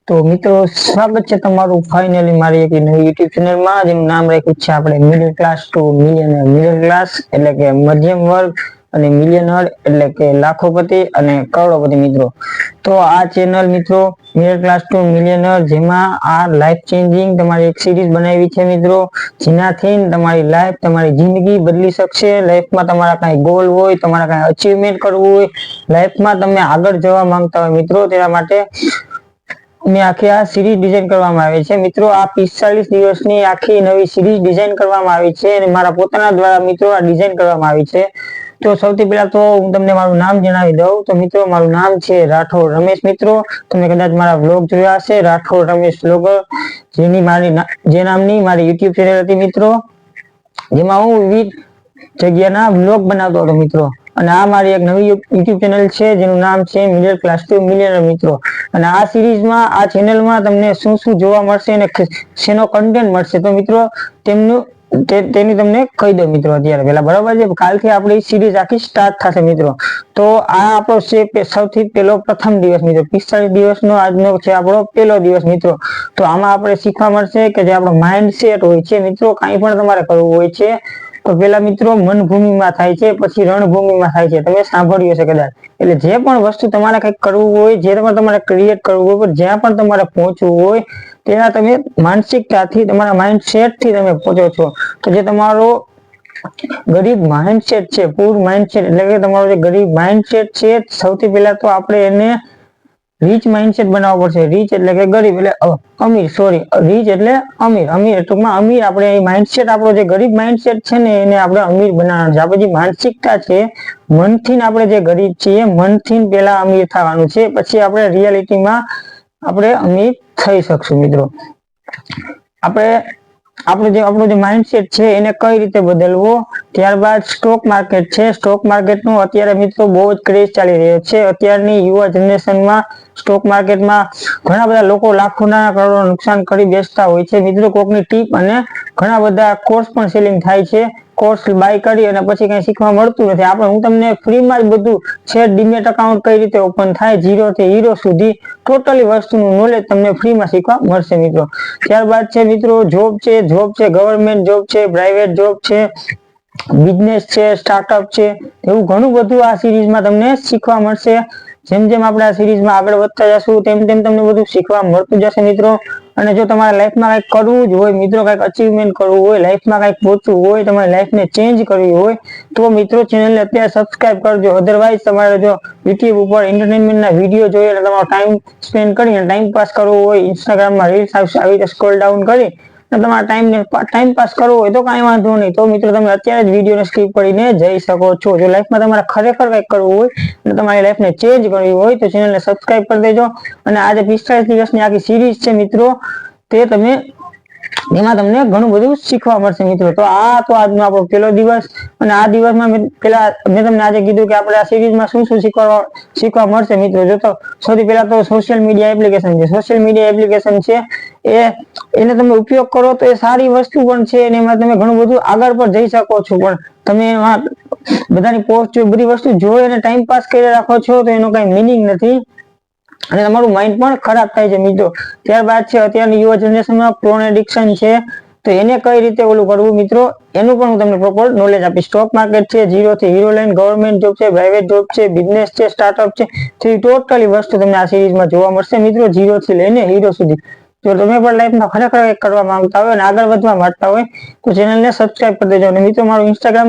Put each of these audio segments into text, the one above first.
તો મિત્રો સ્વાગત છે તમારું ફાઇનલી મારી એક નવી યુટ્યુબ ચેનલમાં જેનું નામ રાખ્યું છે આપણે middle class to millionaire. Middle class એટલે કે મધ્યમ વર્ગ અને મિલિયનર એટલે કે લાખોપતિ અને કરોડોપતિ મિત્રો. તો આ ચેનલ મિત્રો મિડલ ક્લાસ ટુ મિલિયનર જેમાં આ લાઈફ ચેન્જિંગ તમારી એક સિરીઝ બનાવી છે મિત્રો, જેનાથી તમારી લાઈફ તમારી જિંદગી બદલી શકશે. લાઈફમાં તમારા કઈ ગોલ હોય, તમારા કઈ અચીવમેન્ટ કરવું હોય, લાઈફમાં તમે આગળ જવા માંગતા હોય મિત્રો, તેના માટે મેં આખી આ સિરીઝ ડિઝાઇન કરવામાં આવી છે મિત્રો. આ 45 દિવસની આખી નવી સિરીઝ ડિઝાઇન કરવામાં આવી છે અને મારા પોતાના દ્વારા મિત્રો આ ડિઝાઇન કરવામાં આવી છે. તો સૌથી પહેલા તો હું તમને મારું નામ જણાવી દઉં. તો મિત્રો મારું નામ છે રાઠોડ રમેશ મિત્રો. તમે કદાચ મારા વ્લોગ જોયા હશે, રાઠોડ રમેશ વ્લોગર, જે નામની મારી યુટ્યુબ ચેનલ હતી મિત્રો, જેમાં હું વિવિધ જગ્યાના વ્લોગ બનાવતો હતો મિત્રો. અને આ મારી એક નવી યુટ્યુબ ચેનલ છે જેનું નામ છે મિડલ ક્લાસ ટુ મિલિયનર મિત્રો. અને આ સિરીઝમાં આ ચેનલમાં તમને શું શું જોવા મળશે અને શેનો કન્ટેન્ટ મળશે તો મિત્રો તેની તમને કહી દો મિત્રો અત્યારે પહેલા, બરાબર છે. કાલથી આપણી સિરીઝ આખી સ્ટાર્ટ થશે મિત્રો. તો આ આપણો છે સૌથી પહેલો પ્રથમ દિવસ મિત્રો. 45 દિવસનો આજનો છે આપણો પહેલો દિવસ મિત્રો. તો આમાં આપણે શીખવા મળશે કે જે આપણો માઇન્ડસેટ હોય છે મિત્રો, કાંઈ પણ તમારે કરવું હોય છે તો પેલા મિત્રો મનભૂમિમાં થાય છે, પછી રણભૂમિમાં થાય છે. તમે સાંભળ્યું હશે કદાચ. એટલે જે પણ વસ્તુ તમારે કંઈક કરવું હોય, જે તમારે ક્રિએટ કરવું હોય, જ્યાં પણ તમારે પહોંચવું હોય ત્યાં તમે માનસિકતાથી, તમારા માઇન્ડસેટ થી તમે પહોંચો છો. તો જે તમારો ગરીબ માઇન્ડસેટ છે, પૂર માઇન્ડસેટ એટલે કે તમારો જે ગરીબ માઇન્ડસેટ છે, સૌથી પહેલા તો આપણે એને રીચ માઇન્ડસેટ બનાવવો પડશે. રીચ એટલે કે ગરીબ એટલે અમીર, સોરી, રીચ એટલે અમીર. અમીર ટૂંકમાં અમીર આપણે માઇન્ડસેટ, આપણો જે ગરીબ માઇન્ડસેટ છે ને એને આપણે અમીર બનાવવાનું છે. આપણી જે માનસિકતા છે, મનથી આપણે જે ગરીબ છીએ, મનથી પેલા અમીર થવાનું છે, પછી આપણે રિયાલિટીમાં આપણે અમીર થઈ શકશું મિત્રો. આપણું જે માઇન્ડસેટ છે એને કઈ રીતે બદલવો. ત્યારબાદ સ્ટોક માર્કેટ છે. સ્ટોક માર્કેટનો અત્યારે મિત્રો બહુ જ ક્રેઝ ચાલી રહ્યો છે. અત્યારની યુવા જનરેશનમાં સ્ટોક માર્કેટમાં ઘણા બધા લોકો લાખોના કરોડો નુકસાન કરી બેસતા હોય છે મિત્રો. કોકની ટીપ અને ઘણા બધા કોર્સ પણ સેલિંગ થાય છે. કોર્સ બાય કરી અને પછી કઈ શીખવા મળતું નથી. હું તમને ફ્રીમાં જ બધું છે, ડીમેટ એકાઉન્ટ કઈ રીતે ઓપન થાય, 0 થી હીરો સુધી ટોટલી વસ્તુનું નોલેજ તમને ફ્રીમાં શીખવા મળશે મિત્રો. ત્યારબાદ છે મિત્રો જોબ છે, ગવર્મેન્ટ જોબ છે, પ્રાઇવેટ જોબ છે, બિઝનેસ છે, સ્ટાર્ટઅપ છે, એવું ઘણું બધું આ સિરીઝમાં તમને શીખવા મળશે. જેમ જેમ આપણે આ સિરીઝમાં આગળ વધતા જશું તેમ તેમ તમને બધું શીખવા મળતું જશે મિત્રો. અને જો તમારે લાઈફમાં કંઈક કરવું જ હોય મિત્રો, કંઈક અચીવમેન્ટ કરવું હોય, લાઈફમાં કંઈક પહોંચવું હોય, તમારી લાઈફને ચેન્જ કરવી હોય તો મિત્રો ચેનલને અત્યારે સબસ્ક્રાઇબ કરજો. અધરવાઇઝ તમારે જો યુટ્યુબ ઉપર એન્ટરટેનમેન્ટના વિડીયો જોઈએ અને તમારો ટાઈમ સ્પેન્ડ કરીને ટાઈમ પાસ કરવો હોય, ઇન્સ્ટાગ્રામમાં રીલ્સ આવશે, આવી રીતે સ્ક્રોલ ડાઉન કરી અને તમારા ટાઈમ પાસ કરવો હોય તો કાંઈ વાંધો નહીં. તો મિત્રો તમે અત્યારે જ વિડીયોને સ્કીપ કરીને જઈ શકો છો. જો લાઈફમાં તમારે ખરેખર કંઈક કરવું હોય અને તમારી લાઈફને ચેન્જ કરવી હોય તો ચેનલને સબસ્ક્રાઇબ કરી દેજો. અને આજે 45 દિવસની આખી સિરીઝ છે મિત્રો, એમાં તમને ઘણું બધું શીખવા મળશે મિત્રો. તો આજનો આપણો પહેલો દિવસ. અને આ દિવસમાં મેં તમને આજે કીધું કે આપણે આ સિરીઝમાં શું શું શીખવા મળશે મિત્રો. જો તો સૌથી પહેલા તો સોશિયલ મીડિયા એપ્લિકેશન છે. સોશિયલ મીડિયા એપ્લિકેશન છે એને તમે ઉપયોગ કરો તો એ સારી વસ્તુ પણ છે અને એમાં તમે ઘણું બધું આગળ પર જઈ શકો છો. પણ તમે એમાં બધાની પોસ્ટ બધી વસ્તુ જોઈ અને ટાઈમ પાસ કરી રાખો છો તો એનો કઈ મિનિંગ નથી અને તમારું માઇન્ડ પણ ખરાબ થાય છે મિત્રો. ત્યારબાદ છે અત્યારની યુવા જનરેશનમાં પ્રોન એડિક્શન છે. તો એને કઈ રીતે ઓલું કરવું મિત્રો, એનું પણ હું તમને પ્રોપર નોલેજ આપીશ. સ્ટોક માર્કેટ છે, 0 થી હીરો લાઈન, ગવર્મેન્ટ જોબ છે, પ્રાઇવેટ જોબ છે, બિઝનેસ છે, સ્ટાર્ટઅપ છે, તો ટોટલી વસ્તુ તમને આ સિરીઝમાં જોવા મળશે મિત્રો, 0 થી લઈને હીરો સુધી. જો તમે પણ લાઈફમાં ખરેખર કંઈક કરવા માંગતા હોય અને આગળ વધવા માંગતા હોય તો ચેનલને સબસ્ક્રાઇબ કરી દેજો. અને મિત્રો મારું ઇન્સ્ટાગ્રામ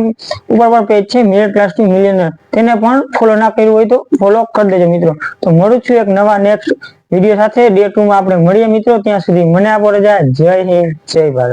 ઉપર પણ પેજ છે મિડલ ક્લાસ ટુ મિલિયનર, તેને પણ ફોલો ના કર્યું હોય તો ફોલો કરી દેજો મિત્રો. તો મળું છું એક નવા નેક્સ્ટ વિડીયો સાથે. ડે 2 માં આપણે મળીએ મિત્રો. ત્યાં સુધી મને આપો રજા. જય હિન્દ, જય ભારત.